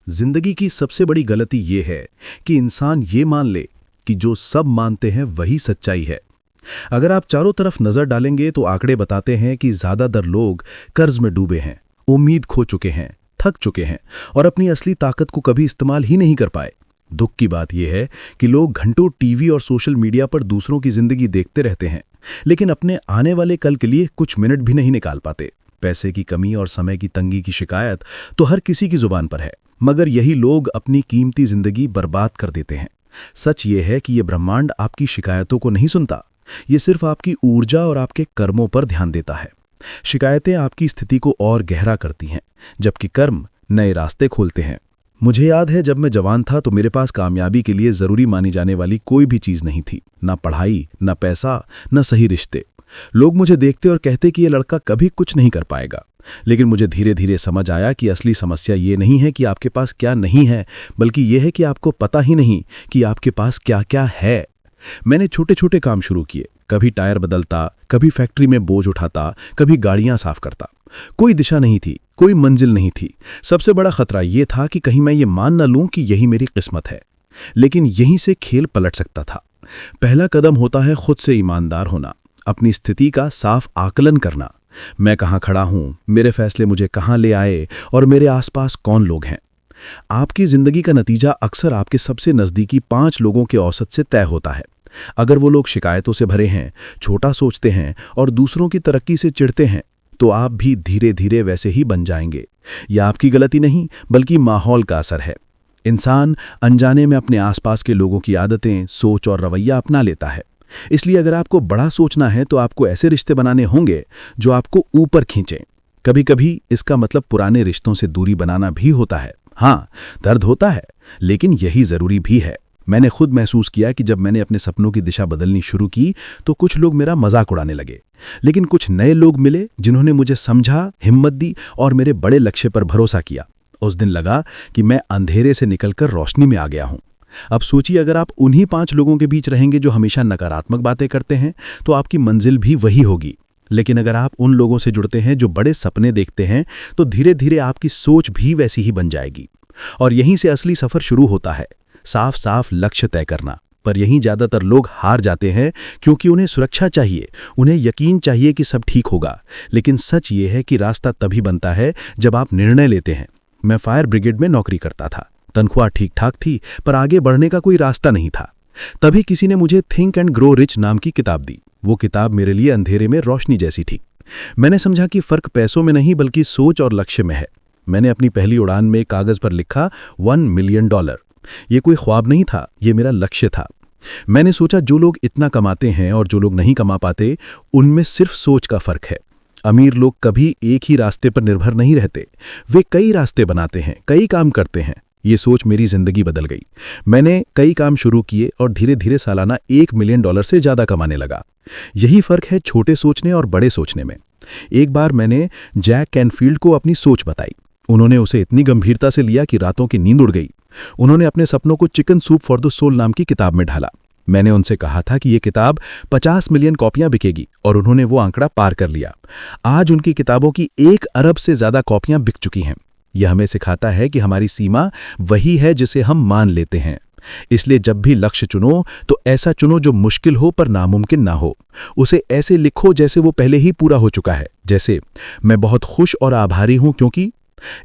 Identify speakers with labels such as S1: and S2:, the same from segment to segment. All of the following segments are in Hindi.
S1: जिंदगी की सबसे बड़ी गलती ये है कि इंसान ये मान ले कि जो सब मानते हैं वही सच्चाई है। अगर आप चारों तरफ नजर डालेंगे तो आंकड़े बताते हैं कि ज्यादातर लोग कर्ज में डूबे हैं, उम्मीद खो चुके हैं, थक चुके हैं और अपनी असली ताकत को कभी इस्तेमाल ही नहीं कर पाए। दुख की बात यह है कि लोग घंटों टीवी और सोशल मीडिया पर दूसरों की जिंदगी देखते रहते हैं, लेकिन अपने आने वाले कल के लिए कुछ मिनट भी नहीं निकाल पाते। पैसे की कमी और समय की तंगी की शिकायत तो हर किसी की जुबान पर है, मगर यही लोग अपनी कीमती जिंदगी बर्बाद कर देते हैं। सच ये है कि ये ब्रह्मांड आपकी शिकायतों को नहीं सुनता, ये सिर्फ आपकी ऊर्जा और आपके कर्मों पर ध्यान देता है। शिकायतें आपकी स्थिति को और गहरा करती हैं, जबकि कर्म नए रास्ते खोलते हैं। मुझे याद है जब मैं जवान था तो मेरे पास कामयाबी के लिए जरूरी मानी जाने वाली कोई भी चीज नहीं थी, ना पढ़ाई, ना पैसा, ना सही रिश्ते। लोग मुझे देखते और कहते कि ये लड़का कभी कुछ नहीं कर पाएगा। लेकिन मुझे धीरे धीरे समझ आया कि असली समस्या ये नहीं है कि आपके पास क्या नहीं है, बल्कि ये है कि आपको पता ही नहीं कि आपके पास क्या क्या है। मैंने छोटे छोटे काम शुरू किए, कभी टायर बदलता, कभी फैक्ट्री में बोझ उठाता, कभी गाड़ियां साफ करता। कोई दिशा नहीं थी, कोई मंजिल नहीं थी। सबसे बड़ा खतरा यह था कि कहीं मैं ये मान न लूं कि यही मेरी किस्मत है। लेकिन यहीं से खेल पलट सकता था। पहला कदम होता है खुद से ईमानदार होना, अपनी स्थिति का साफ आकलन करना। मैं कहाँ खड़ा हूं, मेरे फैसले मुझे कहाँ ले आए और मेरे आसपास कौन लोग हैं। आपकी जिंदगी का नतीजा अक्सर आपके सबसे नजदीकी 5 लोगों के औसत से तय होता है। अगर वो लोग शिकायतों से भरे हैं, छोटा सोचते हैं और दूसरों की तरक्की से चिढ़ते हैं, तो आप भी धीरे धीरे वैसे ही बन जाएंगे। यह आपकी गलती नहीं, बल्कि माहौल का असर है। इंसान अनजाने में अपने आसपास के लोगों की आदतें, सोच और रवैया अपना लेता है। इसलिए अगर आपको बड़ा सोचना है तो आपको ऐसे रिश्ते बनाने होंगे जो आपको ऊपर खींचें। कभी कभी इसका मतलब पुराने रिश्तों से दूरी बनाना भी होता है। हाँ, दर्द होता है, लेकिन यही जरूरी भी है। मैंने खुद महसूस किया कि जब मैंने अपने सपनों की दिशा बदलनी शुरू की तो कुछ लोग मेरा मजाक उड़ाने लगे, लेकिन कुछ नए लोग मिले जिन्होंने मुझे समझा, हिम्मत दी और मेरे बड़े लक्ष्य पर भरोसा किया। उस दिन लगा कि मैं अंधेरे से निकलकर रोशनी में आ गया हूं। अब सोचिए, अगर आप उन्हीं 5 लोगों के बीच रहेंगे जो हमेशा नकारात्मक बातें करते हैं, तो आपकी मंजिल भी वही होगी। लेकिन अगर आप उन लोगों से जुड़ते हैं जो बड़े सपने देखते हैं, तो धीरे धीरे आपकी सोच भी वैसी ही बन जाएगी। और यहीं से असली सफर शुरू होता है, साफ साफ लक्ष्य तय करना। पर यहीं ज्यादातर लोग हार जाते हैं, क्योंकि उन्हें सुरक्षा चाहिए, उन्हें यकीन चाहिए कि सब ठीक होगा। लेकिन सच ये है कि रास्ता तभी बनता है जब आप निर्णय लेते हैं। मैं फायर ब्रिगेड में नौकरी करता था, तनख्वाह ठीक ठाक थी, पर आगे बढ़ने का कोई रास्ता नहीं था। तभी किसी ने मुझे थिंक एंड ग्रो रिच नाम की किताब दी। वो किताब मेरे लिए अंधेरे में रोशनी जैसी थी। मैंने समझा कि फर्क पैसों में नहीं, बल्कि सोच और लक्ष्य में है। मैंने अपनी पहली उड़ान में कागज पर लिखा $1 मिलियन। ये कोई ख्वाब नहीं था, ये मेरा लक्ष्य था। मैंने सोचा जो लोग इतना कमाते हैं और जो लोग नहीं कमा पाते, उनमें सिर्फ सोच का फर्क है। अमीर लोग कभी एक ही रास्ते पर निर्भर नहीं रहते, वे कई रास्ते बनाते हैं, कई काम करते हैं। ये सोच मेरी जिंदगी बदल गई। मैंने कई काम शुरू किए और धीरे धीरे सालाना $1 मिलियन से ज्यादा कमाने लगा। यही फर्क है छोटे सोचने और बड़े सोचने में। एक बार मैंने जैक कैनफील्ड को अपनी सोच बताई। उन्होंने उसे इतनी गंभीरता से लिया कि रातों की नींद उड़ गई। उन्होंने अपने सपनों को chicken soup for the soul नाम की किताब में ढाला। मैंने उनसे कहा था कि ये किताब 50 मिलियन कॉपियां बिकेगी, और उन्होंने वो आंकड़ा पार कर लिया। आज उनकी किताबों की 1 अरब से ज्यादा कॉपियां बिक चुकी हैं। यह हमें सिखाता है कि हमारी सीमा वही है जिसे हम मान लेते हैं। इसलिए जब भी लक्ष्य चुनो तो ऐसा चुनो जो मुश्किल हो पर नामुमकिन ना हो। उसे ऐसे लिखो जैसे वो पहले ही पूरा हो चुका है, जैसे मैं बहुत खुश और आभारी हूं क्योंकि।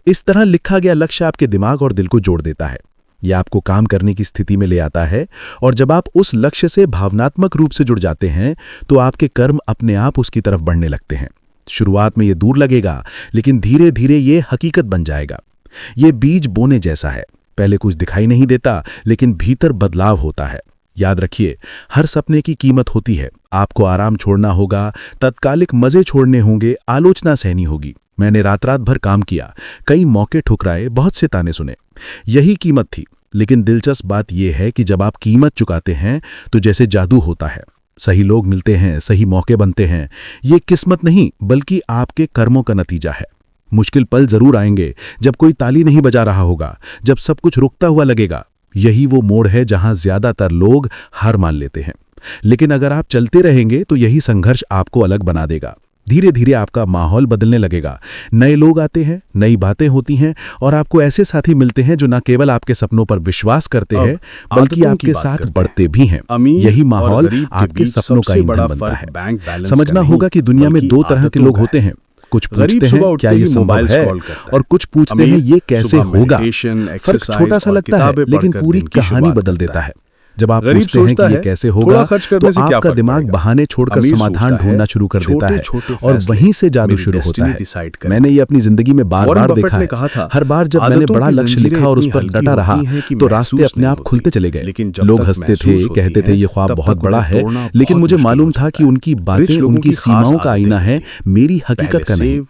S1: इस तरह लिखा गया लक्ष्य आपके दिमाग और दिल को जोड़ देता है। यह आपको काम करने की स्थिति में ले आता है, और जब आप उस लक्ष्य से भावनात्मक रूप से जुड़ जाते हैं तो आपके कर्म अपने आप उसकी तरफ बढ़ने लगते हैं। शुरुआत में ये दूर लगेगा, लेकिन धीरे धीरे ये हकीकत बन जाएगा। ये बीज बोने जैसा है, पहले कुछ दिखाई नहीं देता, लेकिन भीतर बदलाव होता है। याद रखिए, हर सपने की कीमत होती है। आपको आराम छोड़ना होगा, तत्कालिक मजे छोड़ने होंगे, आलोचना सहनी होगी। मैंने रात रात भर काम किया, कई मौके ठुकराए, बहुत से ताने सुने। यही कीमत थी। लेकिन दिलचस्प बात यह है कि जब आप कीमत चुकाते हैं तो जैसे जादू होता है, सही लोग मिलते हैं, सही मौके बनते हैं। ये किस्मत नहीं, बल्कि आपके कर्मों का नतीजा है। मुश्किल पल जरूर आएंगे, जब कोई ताली नहीं बजा रहा होगा, जब सब कुछ रुकता हुआ लगेगा। यही वो मोड़ है जहां ज्यादातर लोग हार मान लेते हैं। लेकिन अगर आप चलते रहेंगे तो यही संघर्ष आपको अलग बना देगा। धीरे धीरे आपका माहौल बदलने लगेगा। नए लोग आते हैं, नई बातें होती हैं और आपको ऐसे साथी मिलते हैं जो न केवल आपके सपनों पर विश्वास करते हैं बल्कि आपके साथ बढ़ते भी हैं। यही माहौल आपके सपनों का ईंधन बनता है। समझना होगा कि दुनिया में दो तरह के लोग होते हैं। कुछ पूछते हैं क्या ये संभव है और कुछ पूछते हैं ये कैसे होगा। फर्क छोटा सा लगता है लेकिन पूरी कहानी बदल देता है। जब आप पूछते हैं कि ये कैसे होगा तो आपका दिमाग बहाने छोड़कर समाधान ढूंढना शुरू कर देता है और वहीं से जादू शुरू होता है। मैंने ये अपनी जिंदगी में बार बार देखा है। हर बार जब मैंने बड़ा लक्ष्य लिखा और उस पर डटा रहा तो रास्ते अपने आप खुलते चले गए। लोग हंसते थे, कहते थे ये ख्वाब बहुत बड़ा है, लेकिन मुझे मालूम था कि उनकी बातें उनकी सीमाओं का आईना है, मेरी हकीकत का नहीं।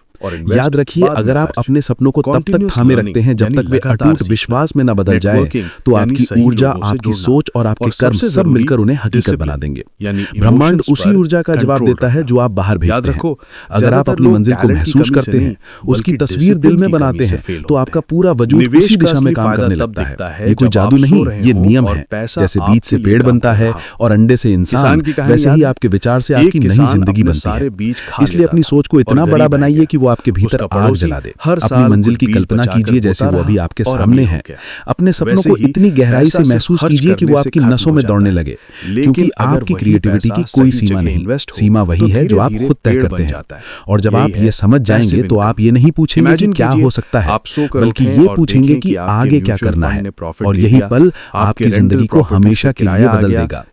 S1: याद रखिए, अगर आप अपने सपनों को तब तक थामे रखते हैं जब तक वे अटूट विश्वास में न बदल जाए, तो आपकी ऊर्जा, आपकी सोच और आपके कर्म सब मिलकर उन्हें हकीकत बना देंगे। ब्रह्मांड उसी ऊर्जा का जवाब देता है जो आप बाहर भेजते हैं। अगर आप अपनी मंजिल को महसूस करते हैं, उसकी तस्वीर दिल में बनाते हैं, तो आपका पूरा वजूद उसी दिशा में काम करने लगता है। ये कोई जादू नहीं, ये नियम है। जैसे बीज से पेड़ बनता है और अंडे से इंसान, वैसे ही आपके विचार से आपकी नई जिंदगी बनती है। इसलिए अपनी सोच को इतना बड़ा बनाइए कि आपके भीतर आग जला दे। अपनी मंजिल की कल्पना कीजिए जैसे वो अभी आपके सामने है। अपने सपनों को इतनी गहराई से महसूस कीजिए कि वो आपकी नसों में दौड़ने लगे, क्योंकि आपकी क्रिएटिविटी की कोई सीमा नहीं। सीमा वही है जो आप खुद तय करते हैं। और जब आप ये समझ जाएंगे तो आप ये नहीं पूछेंगे कि क्या हो सकता है, बल्कि ये पूछेंगे कि आगे क्या करना है। और यही पल आपकी जिंदगी को हमेशा के लिए बदल देगा।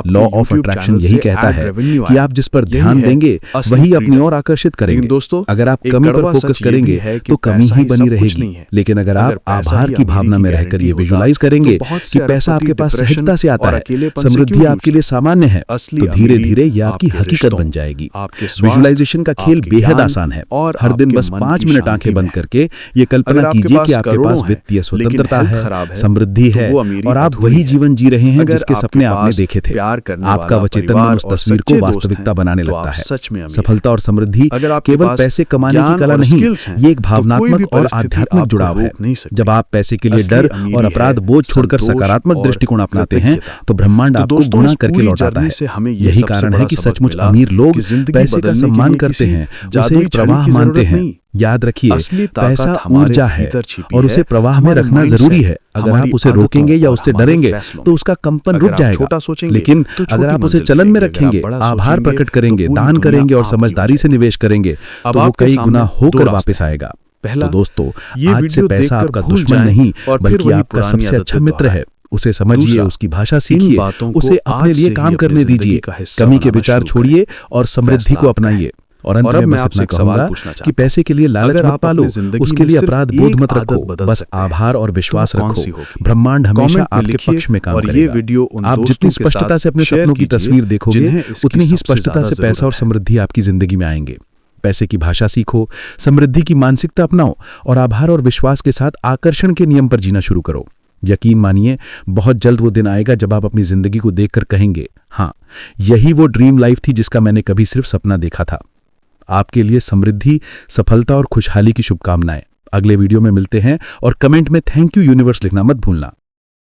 S1: लॉ ऑफ अट्रैक्शन यही कहता है कि आप जिस पर ध्यान देंगे वही अपनी ओर आकर्षित करेंगे। अगर आप कमी पर फोकस करेंगे तो कमी ही बनी रहेगी, लेकिन अगर आप आभार की भावना में रहकर ये विजुलाइज करेंगे कि पैसा आपके पास सहजता से आता है, समृद्धि आपके लिए सामान्य है, तो धीरे धीरे ये आपकी हकीकत बन जाएगी। विजुलाइजेशन का खेल बेहद आसान है। हर दिन बस 5 मिनट आंखें बंद करके ये कल्पना कीजिए कि आपके पास वित्तीय स्वतंत्रता है, समृद्धि है और आप वही जीवन जी रहे हैं जिसके सपने आपने देखे थे। आपका वचेतन मन उस तस्वीर को वास्तविकता बनाने लगता है। सफलता और समृद्धि केवल पैसे कमाने की कला नहीं, ये एक भावनात्मक और आध्यात्मिक जुड़ाव है। जब आप पैसे के लिए डर और अपराध बोझ छोड़कर सकारात्मक दृष्टिकोण अपनाते हैं तो ब्रह्मांड आपको गुना करके लौटाता है। यही कारण है कि सचमुच अमीर लोग पैसे का सम्मान करते हैं, उसे एक प्रवाह मानते हैं। याद रखिए, पैसा ऊर्जा है और उसे प्रवाह में रखना जरूरी है। अगर आप उसे रोकेंगे या उससे डरेंगे तो उसका कंपन रुक जाएगा, लेकिन अगर आप उसे चलन में रखेंगे, आभार प्रकट करेंगे, दान करेंगे और समझदारी से निवेश करेंगे तो वो कई गुना होकर वापस आएगा। तो दोस्तों, आज से पैसा आपका दुश्मन नहीं बल्कि आपका सबसे अच्छा मित्र है। उसे समझिए, उसकी भाषा सीखिए, उसे अपने लिए काम करने दीजिए, कमी के विचार छोड़िए और समृद्धि को अपनाइए। और अंत में मैं इतना कहूंगा कि पैसे के लिए लालच मत पालो, उसके लिए अपराध बोध मत रखो, बस आभार और विश्वास रखो। ब्रह्मांड हमेशा आपके पक्ष में काम करेगा। आप जितनी स्पष्टता से अपने सपनों की तस्वीर देखोगे, उतनी ही स्पष्टता से पैसा और समृद्धि आपकी जिंदगी में आएंगे। पैसे की भाषा सीखो, समृद्धि की मानसिकता अपनाओ और आभार और विश्वास के साथ आकर्षण के नियम पर जीना शुरू करो। यकीन मानिए, बहुत जल्द वो दिन आएगा जब आप अपनी जिंदगी को देखकर कहेंगे, हाँ, यही वो ड्रीम लाइफ थी जिसका मैंने कभी सिर्फ सपना देखा था। आपके लिए समृद्धि, सफलता और खुशहाली की शुभकामनाएं। अगले वीडियो में मिलते हैं और कमेंट में थैंक यू यूनिवर्स लिखना मत भूलना।